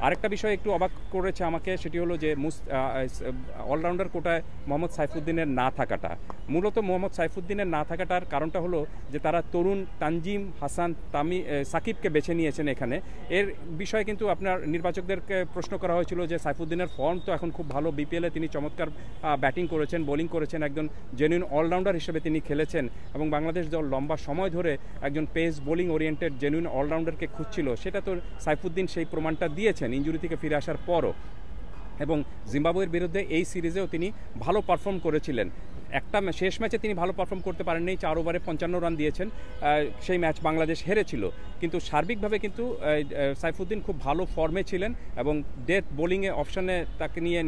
আরেকটা বিষয় একটু অবাক করেছে আমাকে, সেটি হলো যে অলরাউন্ডার কোটায় মোহাম্মদ সাইফুদ্দিনের না থাকাটা। মূলত মোহাম্মদ সাইফুদ্দিনের না থাকাটার কারণটা হলো যে তারা তরুণ তানজিম হাসান সাকিবকে বেছে নিয়েছেন এখানে। এর বিষয়ে কিন্তু আপনার নির্বাচকদেরকে প্রশ্ন করা হয়েছিল যে সাইফুদ্দিনের ফর্ম তো এখন খুব ভালো, বিপিএলে তিনি চমৎকার ব্যাটিং করেছেন, বোলিং করেছেন, একজন জেনুইন অলরাউন্ডার হিসেবে তিনি খেলেছেন এবং বাংলাদেশ দল লম্বা সময় ধরে একজন পেস বোলিং ওরিয়েন্টেড জেনুইন অলরাউন্ডারকে খুঁজছিল। সেটা তো সাইফুদ্দিন সেই প্রমাণটা দিয়েছেন ইনজুরি থেকে ফিরে আসার পরও। এবং জিম্বাবুয়ের বিরুদ্ধে এই সিরিজেও তিনি ভালো পারফর্ম করেছিলেন। একটা শেষ ম্যাচে তিনি ভালো পারফর্ম করতে পারেননি, 4 ওভারে 55 রান দিয়েছেন, সেই ম্যাচ বাংলাদেশ হেরেছিল। কিন্তু সার্বিকভাবে কিন্তু সাইফুদ্দিন খুব ভালো ফর্মে ছিলেন এবং ডেথ বোলিংয়ে অপশানে তাকে নিয়ে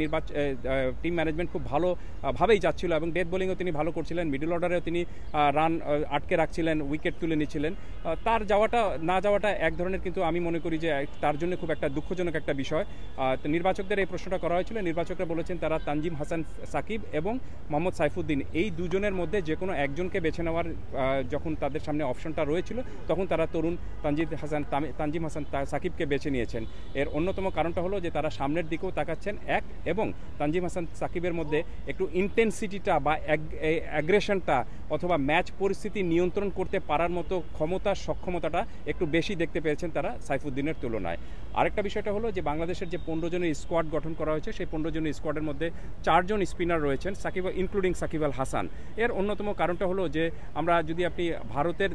টিম ম্যানেজমেন্ট খুব ভালোভাবেই যাচ্ছিল এবং ডেথ বোলিংও তিনি ভালো করছিলেন, মিডল অর্ডারেও তিনি রান আটকে রাখছিলেন, উইকেট তুলে নিচ্ছিলেন। তার না যাওয়াটা এক ধরনের, কিন্তু আমি মনে করি যে তার জন্য খুব একটা দুঃখজনক একটা বিষয়। নির্বাচকদের এই প্রশ্নটা করা হয়েছিল, নির্বাচকরা বলেছেন তারা তানজিম হাসান সাকিব এবং মোহাম্মদ সাইফুদ্দিন এই দুজনের মধ্যে যে কোনো একজনকে বেছে নেওয়ার যখন তাদের সামনে অপশনটা রয়েছিল তখন তারা তরুণ তানজিম হাসান সাকিবকে বেছে নিয়েছেন। এর অন্যতম কারণটা হলো যে তারা সামনের দিকেও তাকাচ্ছেন এবং তানজিম হাসান সাকিবের মধ্যে একটু ইন্টেন্সিটিটা বা অ্যাগ্রেশনটা অথবা ম্যাচ পরিস্থিতি নিয়ন্ত্রণ করতে পারার মতো সক্ষমতাটা একটু বেশি দেখতে পেয়েছেন তারা সাইফুদ্দিনের তুলনায়। আরেকটা বিষয়টা হলো যে বাংলাদেশের যে 15 জনের স্কোয়াড গঠন করা হয়েছে সেই 15 জনের স্কোয়াডের মধ্যে 4 জন স্পিনার রয়েছেন, ইনক্লুডিং সাকিব আল হাসান। এর অন্যতম কারণটা হলো যে আমরা যদি আপনি ভারতের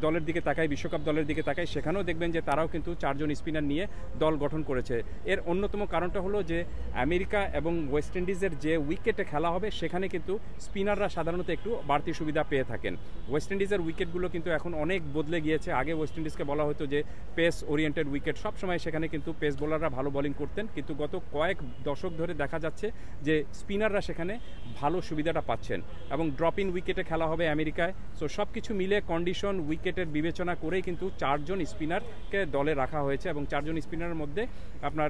দলের দিকে তাকাই, বিশ্বকাপ দলের দিকে তাকাই, সেখানেও দেখবেন যে তারাও কিন্তু 4 জন স্পিনার নিয়ে দল গঠন করেছে। এর অন্যতম কারণটা হলো যে আমেরিকা এবং ওয়েস্ট ইন্ডিজের যে উইকেটে খেলা হবে সেখানে কিন্তু স্পিনাররা সাধারণত একটু বাড়তি সুবিধা পেয়ে থাকেন। ওয়েস্ট ইন্ডিজের উইকেটগুলো কিন্তু এখন অনেক বদলে গিয়েছে। আগে ওয়েস্ট ইন্ডিজকে বলা হতো যে পেস ওরিয়েন্টেড উইকেট, সবসময় সেখানে কিন্তু পেস বোলাররা ভালো বোলিং করতেন, কিন্তু গত কয়েক দশক ধরে দেখা যাচ্ছে যে স্পিনাররা সেখানে ভালো সুবিধাটা পাচ্ছেন এবং ড্রপ ইন উইকেটে খেলা হবে আমেরিকায়। সো সব কিছু মিলে কন্ডিশন উইকেটের বিবেচনা করেই কিন্তু 4 জন স্পিনারকে দলে রাখা হয়েছে এবং 4 জন স্পিনারের মধ্যে আপনার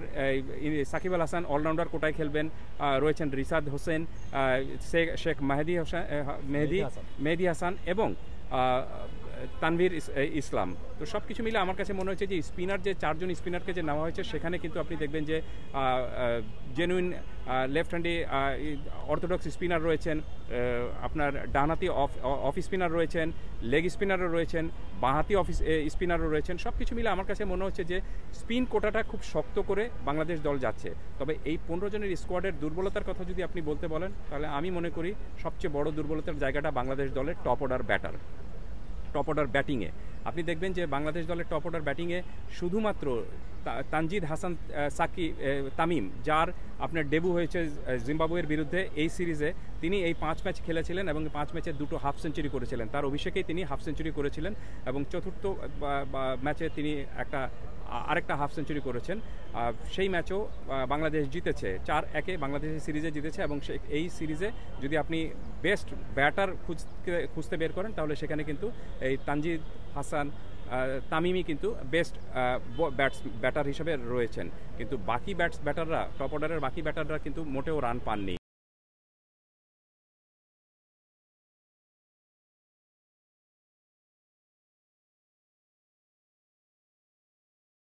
সাকিব আল হাসান অলরাউন্ডার কোটায় খেলবেন, রয়েছেন রিশাদ হোসেন, শেখ মেহেদি হাসান এবং তানভীর ইসলাম। তো সব কিছু মিলে আমার কাছে মনে হচ্ছে যে স্পিনার যে 4 জন স্পিনারকে যে নেওয়া হয়েছে সেখানে কিন্তু আপনি দেখবেন যে জেনুইন লেফট হ্যান্ডে অর্থোডক্স স্পিনার রয়েছেন, আপনার ডানহাতি অফ স্পিনার রয়েছেন, লেগ স্পিনারও রয়েছেন, বাঁহাতি স্পিনারও রয়েছেন। সব কিছু মিলে আমার কাছে মনে হচ্ছে যে স্পিন কোটাটা খুব শক্ত করে বাংলাদেশ দল যাচ্ছে। তবে এই 15 জনের স্কোয়াডের দুর্বলতার কথা যদি আপনি বলতে বলেন তাহলে আমি মনে করি সবচেয়ে বড় দুর্বলতার জায়গাটা বাংলাদেশ দলের টপ অর্ডার ব্যাটিংয়ে। আপনি দেখবেন যে বাংলাদেশ দলের টপ অর্ডার ব্যাটিংয়ে শুধুমাত্র তানজিদ হাসান তামিম, যার আপনার ডেবু হয়েছে জিম্বাবুয়ের বিরুদ্ধে এই সিরিজে, তিনি এই 5 ম্যাচ খেলেছিলেন এবং 5 ম্যাচে 2টো হাফ সেঞ্চুরি করেছিলেন। তার অভিষেকেই তিনি হাফ সেঞ্চুরি করেছিলেন এবং চতুর্থ ম্যাচে তিনি আরেকটা হাফ সেঞ্চুরি করেছেন। সেই ম্যাচও বাংলাদেশ জিতেছে, 4-1 বাংলাদেশের সিরিজে জিতেছে এবং এই সিরিজে যদি আপনি বেস্ট ব্যাটার খুঁজতে বের করেন তাহলে সেখানে কিন্তু এই তানজিদ হাসান তামিমই কিন্তু বেস্ট ব্যাটার হিসেবে রয়েছেন। কিন্তু বাকি ব্যাটাররা, টপ অর্ডারের বাকি ব্যাটাররা কিন্তু মোটেও রান পাননি।